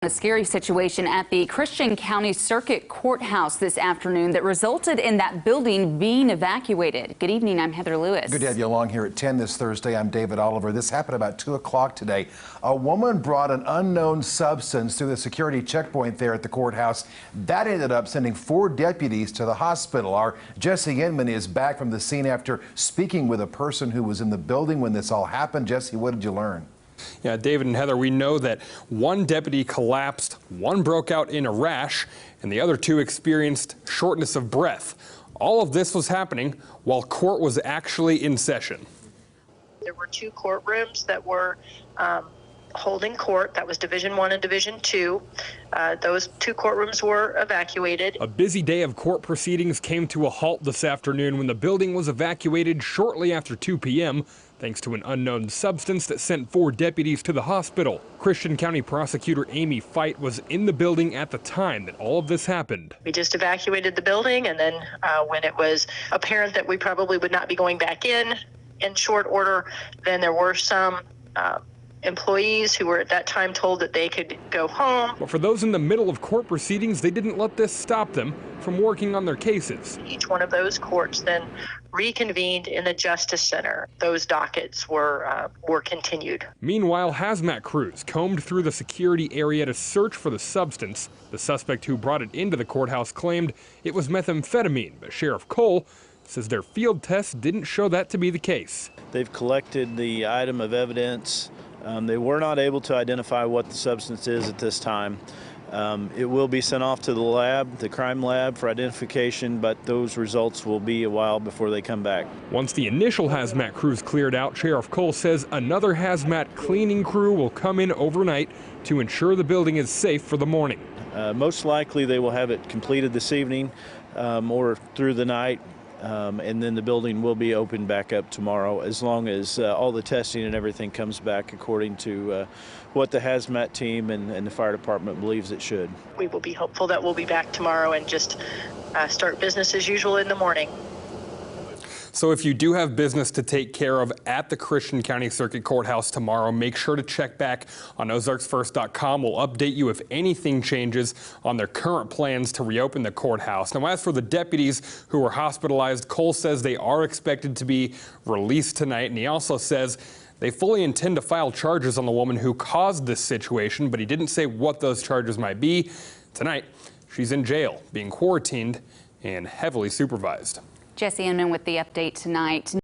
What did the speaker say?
A scary situation at the Christian County Circuit Courthouse this afternoon that resulted in that building being evacuated. Good evening, I'm Heather Lewis. Good to have you along here at 10 this Thursday. I'm David Oliver. This happened about 2 o'clock today. A woman brought an unknown substance through the security checkpoint there at the courthouse. That ended up sending 4 deputies to the hospital. Our Jesse Inman is back from the scene after speaking with a person who was in the building when this all happened. Jesse, what did you learn? Yeah, David and Heather, we know that one deputy collapsed, one broke out in a rash, and the other 2 experienced shortness of breath. All of this was happening while court was actually in session. There were 2 courtrooms that were holding court. That was Division 1 and Division 2. Those 2 courtrooms were evacuated. A busy day of court proceedings came to a halt this afternoon when the building was evacuated shortly after 2 p.m. thanks to an unknown substance that sent 4 deputies to the hospital. Christian County Prosecutor Amy Fight was in the building at the time that all of this happened. We just evacuated the building, and then when it was apparent that we probably would not be going back in short order, then there were some employees who were at that time told that they could go home. But for those in the middle of court proceedings, they didn't let this stop them from working on their cases. Each one of those courts then reconvened in the Justice Center. Those dockets were continued. Meanwhile, hazmat crews combed through the security area to search for the substance. The suspect who brought it into the courthouse claimed it was methamphetamine, but Sheriff Cole says their field tests didn't show that to be the case. They've collected the item of evidence. They were not able to identify what the substance is at this time. It will be sent off to the lab, the crime lab, for identification, but those results will be a while before they come back. Once the initial hazmat crews cleared out, Sheriff Cole says another hazmat cleaning crew will come in overnight to ensure the building is safe for the morning. Most likely they will have it completed this evening or through the night. And then the building will be opened back up tomorrow, as long as all the testing and everything comes back according to what the hazmat team and the fire department believes it should. We will be hopeful that we'll be back tomorrow and just start business as usual in the morning. So if you do have business to take care of at the Christian County Circuit Courthouse tomorrow, make sure to check back on ozarksfirst.com. We'll update you if anything changes on their current plans to reopen the courthouse. Now, as for the deputies who were hospitalized, Cole says they are expected to be released tonight, and he also says they fully intend to file charges on the woman who caused this situation, but he didn't say what those charges might be. Tonight, she's in jail, being quarantined and heavily supervised. Jesse Inman with the update tonight.